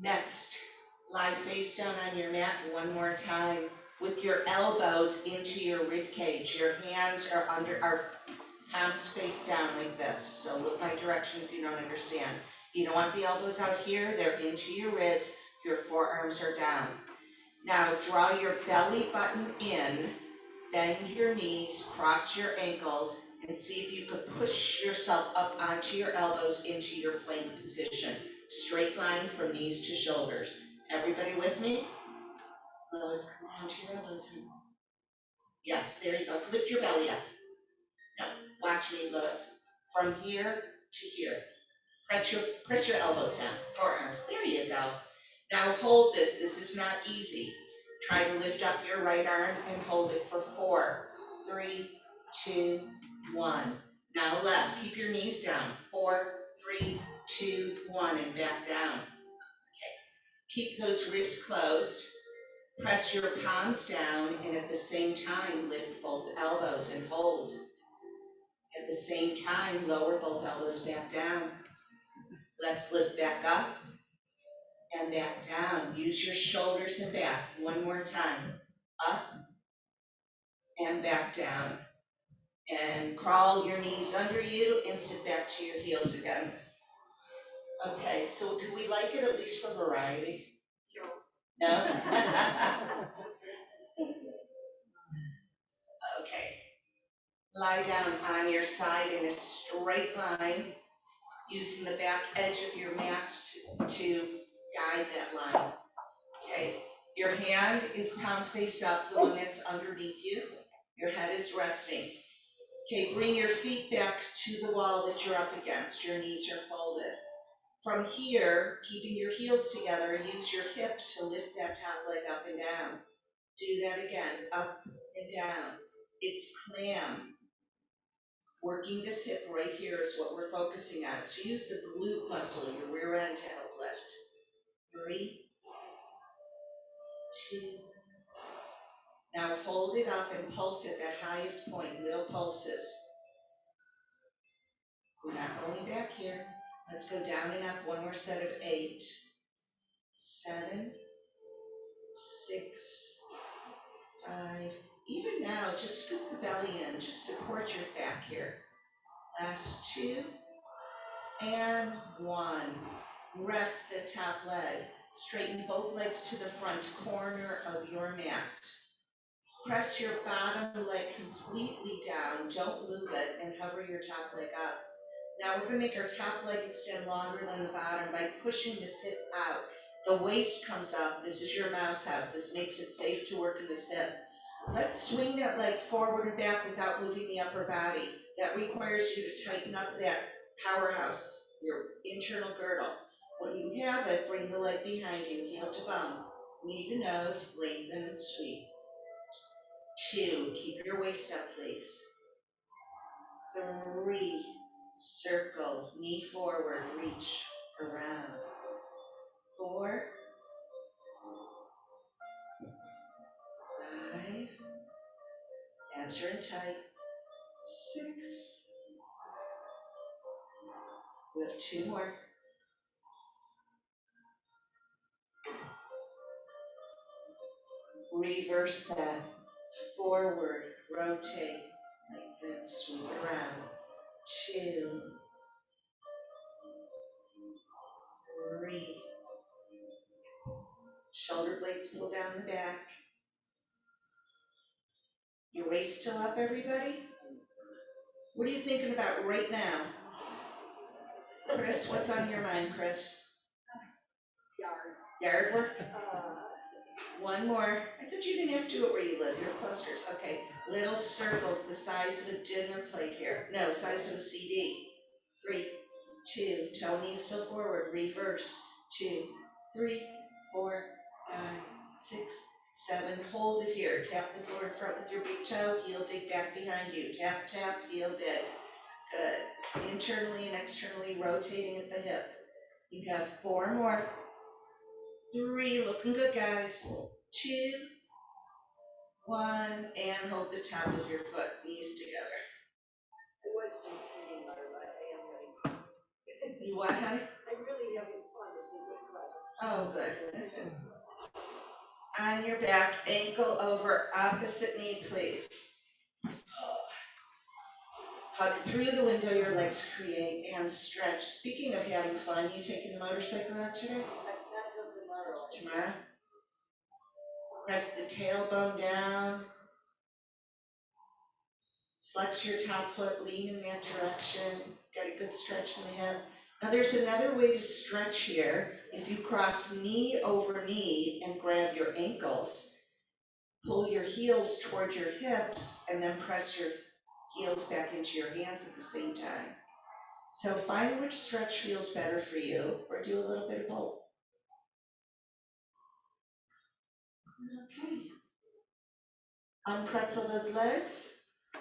Next, lie face down on your mat one more time with your elbows into your rib cage. Your hands are under our palms face down like this. So look my direction if you don't understand. You don't want the elbows out here, they're into your ribs, your forearms are down. Now draw your belly button in, bend your knees, cross your ankles, and see if you could push yourself up onto your elbows into your plank position. Straight line from knees to shoulders. Everybody with me? Lois, come down to your elbows. Yes, there you go. Lift your belly up. No, watch me, Lois. From here to here. Press your elbows down, forearms. There you go. Now hold this. This is not easy. Try to lift up your right arm and hold it for 4, 3, 2, 1. Now left. Keep your knees down. 4, 3, 2, 1, and back down. Okay. Keep those ribs closed. Press your palms down, and at the same time, lift both elbows and hold. At the same time, lower both elbows back down. Let's lift back up and back down. Use your shoulders and back. One more time. Up and back down. And crawl your knees under you and sit back to your heels again. Okay, so do we like it at least for variety? No? Okay. Lie down on your side in a straight line, using the back edge of your mat to guide that line. Okay, your hand is palm face up, the one that's underneath you. Your head is resting. Okay, bring your feet back to the wall that you're up against. Your knees are folded. From here, keeping your heels together, use your hip to lift that top leg up and down. Do that again, up and down. It's clam. Working this hip right here is what we're focusing on. So use the glute muscle, your rear end, to help lift. 3, 2. Now hold it up and pulse at that highest point, little pulses. We're not rolling back here. Let's go down and up, one more set of 8, 7, 6, 5. Even now, just scoop the belly in, just support your back here. Last 2, and 1. Rest the top leg. Straighten both legs to the front corner of your mat. Press your bottom leg completely down, don't move it, and hover your top leg up. Now we're going to make our top leg extend longer than the bottom by pushing this hip out. The waist comes up. This is your mouse house. This makes it safe to work in this hip. Let's swing that leg forward and back without moving the upper body. That requires you to tighten up that powerhouse, your internal girdle. When you have it, bring the leg behind you, heel to bum. Knee to nose, lengthen and sweep. 2, keep your waist up, please. 3, circle, knee forward, reach around. 4, 5, abs are in tight. 6, we have 2 more. Reverse that. Forward, rotate, lengthen, sweep around. 2, 3. Shoulder blades pull down the back. Your waist still up, everybody? What are you thinking about right now? Chris, what's on your mind, Chris? Yard work? One more. I thought you didn't have to do it where you live. You're clusters. Okay. Little circles the size of a dinner plate here. No, size of a CD. 3, 2. Toe knees still forward. Reverse. 2, 3, 4, 5, 6, 7. Hold it here. Tap the floor in front with your big toe. Heel dig back behind you. Tap, tap, heel dig. Good. Internally and externally rotating at the hip. You have 4 more. 3, looking good, guys. 2, 1, and hold the top of your foot, knees together. I was just kidding, Marla, I am really. You what, honey? I'm really having fun with the class. Oh, good. On your back, ankle over opposite knee, please. Hug through the window your legs create and stretch. Speaking of having fun, you taking the motorcycle out today? Not till tomorrow. Tomorrow? Press the tailbone down. Flex your top foot, lean in that direction. Get a good stretch in the hip. Now there's another way to stretch here. If you cross knee over knee and grab your ankles, pull your heels toward your hips and then press your heels back into your hands at the same time. So find which stretch feels better for you, or do a little bit of both. Okay. Unpretzel those legs.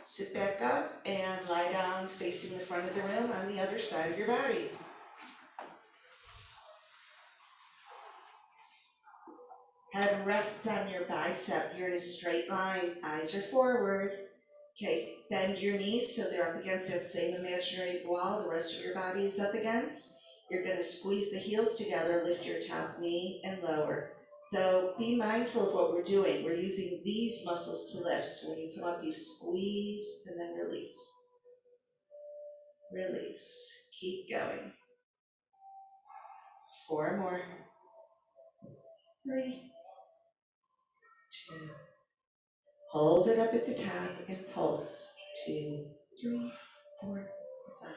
Sit back up and lie down facing the front of the room on the other side of your body. Head rests on your bicep. You're in a straight line. Eyes are forward. Okay, bend your knees so they're up against that same imaginary wall the rest of your body is up against. You're going to squeeze the heels together, lift your top knee and lower. So be mindful of what we're doing. We're using these muscles to lift. So when you come up, you squeeze and then release. Release. Keep going. 4 more. 3, 2. Hold it up at the top and pulse. 2, 3, 4, 5,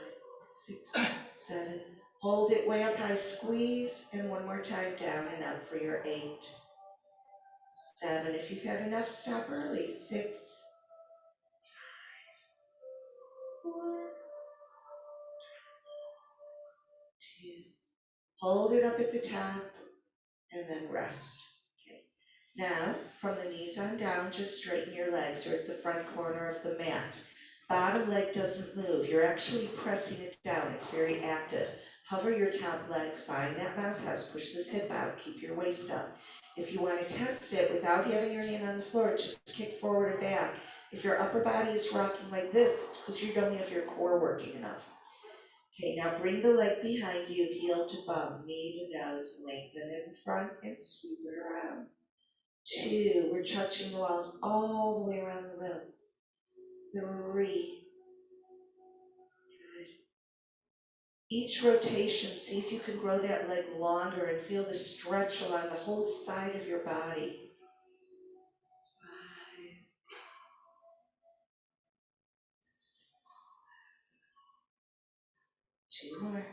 6, 7. Hold it way up high, squeeze, and one more time down and up for your 8, 7. If you've had enough, stop early. 6, 4, 2. Hold it up at the top and then rest. Okay. Now, from the knees on down, just straighten your legs. You're at the front corner of the mat. Bottom leg doesn't move. You're actually pressing it down. It's very active. Hover your top leg. Find that mouse house. Push this hip out. Keep your waist up. If you want to test it without having your hand on the floor, just kick forward or back. If your upper body is rocking like this, it's because you don't have your core working enough. Okay, now bring the leg behind you, heel to bum, knee to nose, lengthen it in front and sweep it around. 2, we're touching the walls all the way around the room. 3, good. Each rotation, see if you can grow that leg longer and feel the stretch along the whole side of your body. 5, 6, 2 more.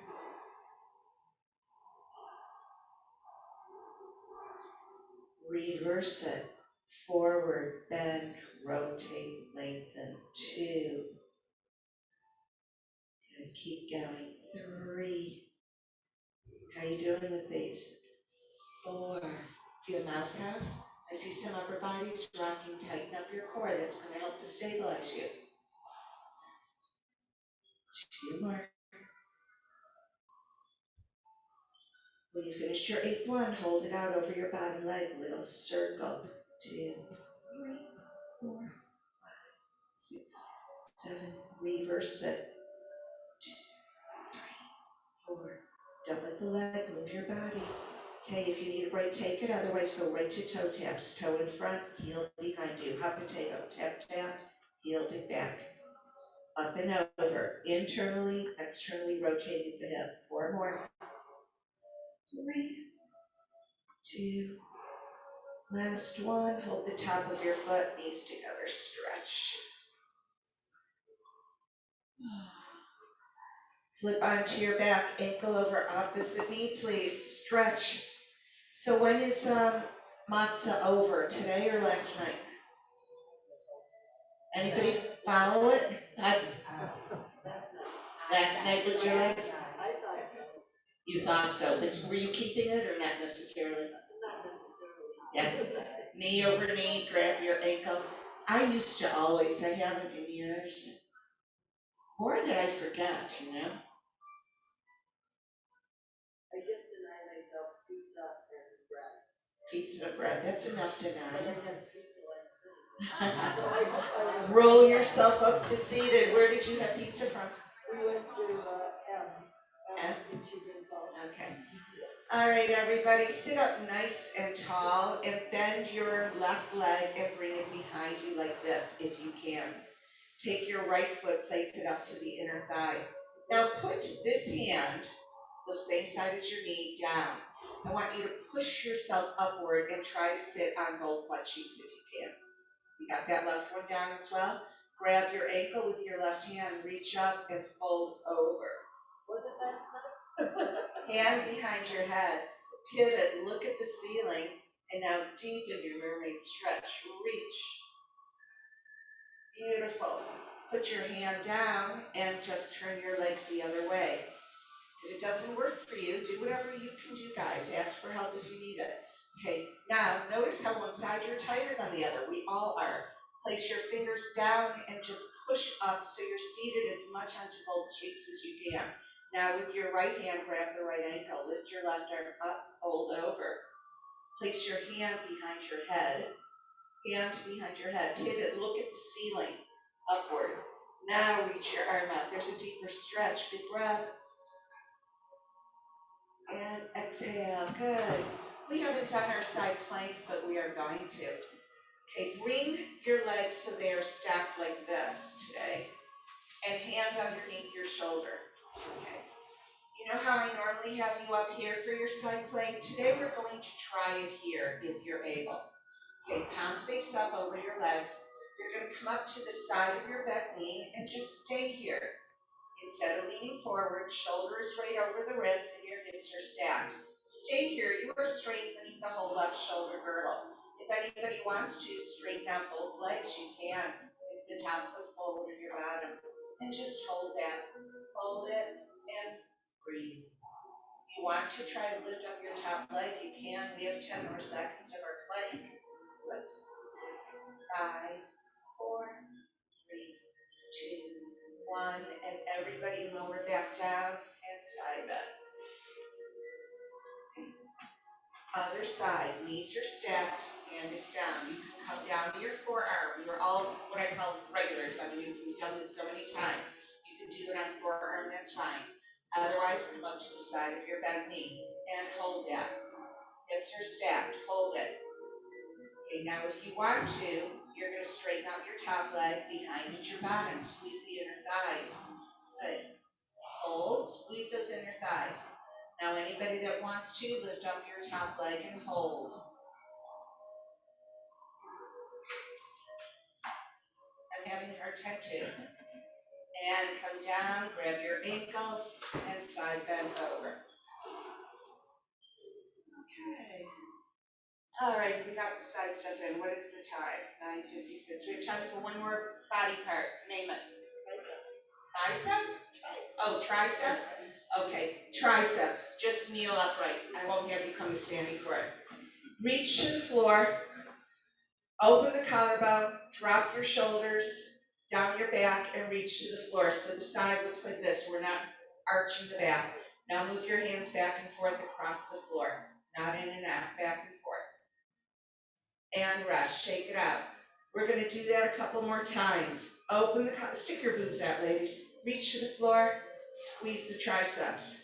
Reverse it. Forward, bend, rotate, lengthen. 2. And keep going. 3. How are you doing with these? 4. Do you have mouse house? I see some upper bodies rocking. Tighten up your core. That's going to help to stabilize you. 2 more. When you finish your 8th one, hold it out over your bottom leg. Little circle. 2, 3, 4, 5, 6, 7. Reverse it. 2, 3, 4. Don't let the leg move your body. Okay, if you need a break, take it, otherwise go right to toe taps, toe in front, heel behind you, hot potato, tap, tap, heel dig back, up and over, internally, externally rotating the hip, 4 more, 3, 2, last one, hold the top of your foot, knees together, stretch. Flip onto your back, ankle over opposite knee, please, stretch. So when is matzah over, today or last night? Anybody follow it? Last night was your last? I thought so. You thought so, but were you keeping it or not necessarily? Not necessarily. Yeah, knee over knee, grab your ankles. I used to always, I haven't in years. More that I forgot, you know? I just deny myself pizza and bread. Pizza bread, that's enough But I denial. had pizza last night. So I hope I was. Roll yourself up to seated. Where did you have pizza from? We went to M. M? In Chicken Falls. Okay. All right, everybody, sit up nice and tall and bend your left leg and bring it behind you like this if you can. Take your right foot, place it up to the inner thigh. Now put this hand, the same side as your knee, down. I want you to push yourself upward and try to sit on both butt cheeks if you can. You got that left one down as well? Grab your ankle with your left hand, reach up and fold over. Was it last night? Hand behind your head, pivot, look at the ceiling, and now deepen your mermaid stretch. Reach. Beautiful. Put your hand down and just turn your legs the other way. If it doesn't work for you, do whatever you can do, guys. Ask for help if you need it. Okay, now notice how one side you're tighter than the other. We all are. Place your fingers down and just push up so you're seated as much onto both cheeks as you can. Now with your right hand, grab the right ankle. Lift your left arm up, hold over. Place your hand behind your head. Hand behind your head. Pivot, look at the ceiling, upward. Now reach your arm out. There's a deeper stretch. Big breath. And exhale, good. We haven't done our side planks, but we are going to. Okay, bring your legs so they are stacked like this today. And hand underneath your shoulder. Okay. You know how I normally have you up here for your side plank? Today we're going to try it here if you're able. Okay, palm face up over your legs. You're going to come up to the side of your back knee and just stay here. Instead of leaning forward, shoulders right over the wrist and your hips are stacked. Stay here. You are strengthening the whole left shoulder girdle. If anybody wants to straighten out both legs, you can. It's the top foot forward of your bottom. And just hold that. Hold it and breathe. If you want to try to lift up your top leg, you can. We have 10 more seconds of our plank. Whoops. 5, 4, 3, 2, 1, and everybody lower back down and side bend. Okay. Other side, knees are stacked, hand is down. You can come down to your forearm. You're all what I call regulars. I mean, we've done this so many times. You can do it on the forearm, that's fine. Otherwise, come up to the side of your bent knee and hold that. Hips are stacked, hold it. Okay, now if you want to, you're going to straighten out your top leg, behind at your bottom, squeeze the inner thighs. Good. Hold, squeeze those inner thighs. Now anybody that wants to, lift up your top leg and hold. I'm having a hard time too. And come down, grab your ankles, and side bend over. Okay. All right, we got the side stuff in. What is the time? 9:56. We have time for one more body part. Name it. Bicep? Oh, triceps? Okay, triceps. Just kneel upright. I won't have you come to standing for it. Reach to the floor. Open the collarbone. Drop your shoulders down your back and reach to the floor. So the side looks like this. We're not arching the back. Now move your hands back and forth across the floor. Not in and out, back and forth. And rest. Shake it out. We're going to do that a couple more times. Open the, stick your boobs out, ladies. Reach to the floor, squeeze the triceps.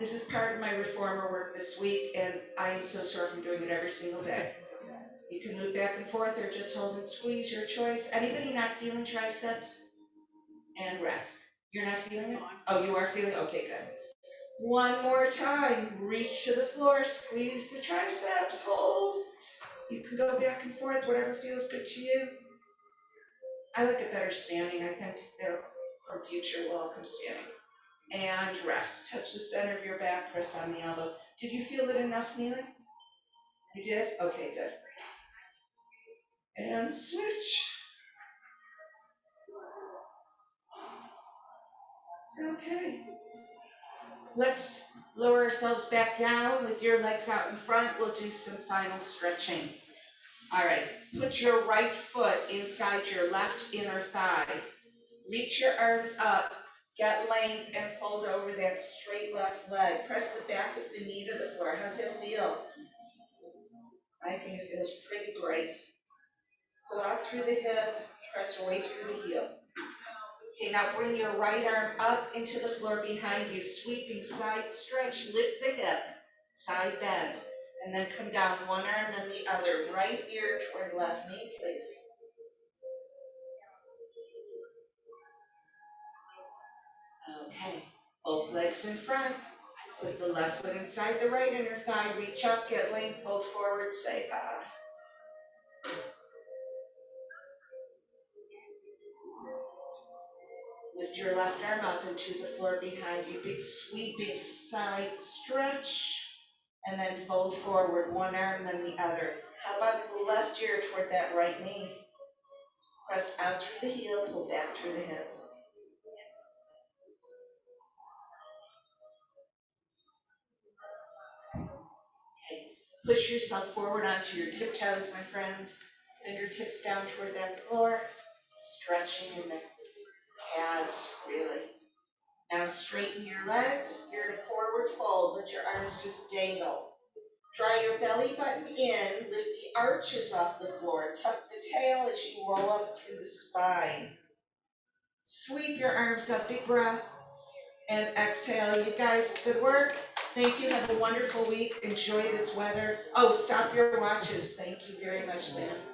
This is part of my reformer work this week, and I am so sore from doing it every single day. You can move back and forth or just hold and squeeze, your choice. Anybody not feeling triceps? And rest. You're not feeling it? Oh, you are feeling it? Okay, good. One more time. Reach to the floor, squeeze the triceps, hold. You can go back and forth, whatever feels good to you. I like it better standing. I think that from future will all come standing. And rest. Touch the center of your back, press on the elbow. Did you feel it enough kneeling? You did? Okay, good. And switch. Okay. Let's lower ourselves back down with your legs out in front. We'll do some final stretching. All right, put your right foot inside your left inner thigh. Reach your arms up, get length, and fold over that straight left leg. Press the back of the knee to the floor. How's it feel? I think it feels pretty great. Pull out through the hip, press away through the heel. Okay, now bring your right arm up into the floor behind you, sweeping side stretch, lift the hip, side bend, and then come down one arm, then the other, right ear toward left knee, please. Okay, both legs in front, put the left foot inside the right inner thigh, reach up, get length, fold forward, say ah. Lift your left arm up into the floor behind you, big sweeping side stretch. And then fold forward, one arm, then the other. How about the left ear toward that right knee? Press out through the heel, pull back through the hip. Okay. Push yourself forward onto your tiptoes, my friends. Fingertips down toward that floor. Stretching in the calves, really. Now straighten your legs. You're in a forward fold. Let your arms just dangle. Draw your belly button in, lift the arches off the floor, tuck the tail as you roll up through the spine. Sweep your arms up, big breath, and exhale. You guys, good work. Thank you, have a wonderful week. Enjoy this weather. Oh, stop your watches. Thank you very much, Lynn.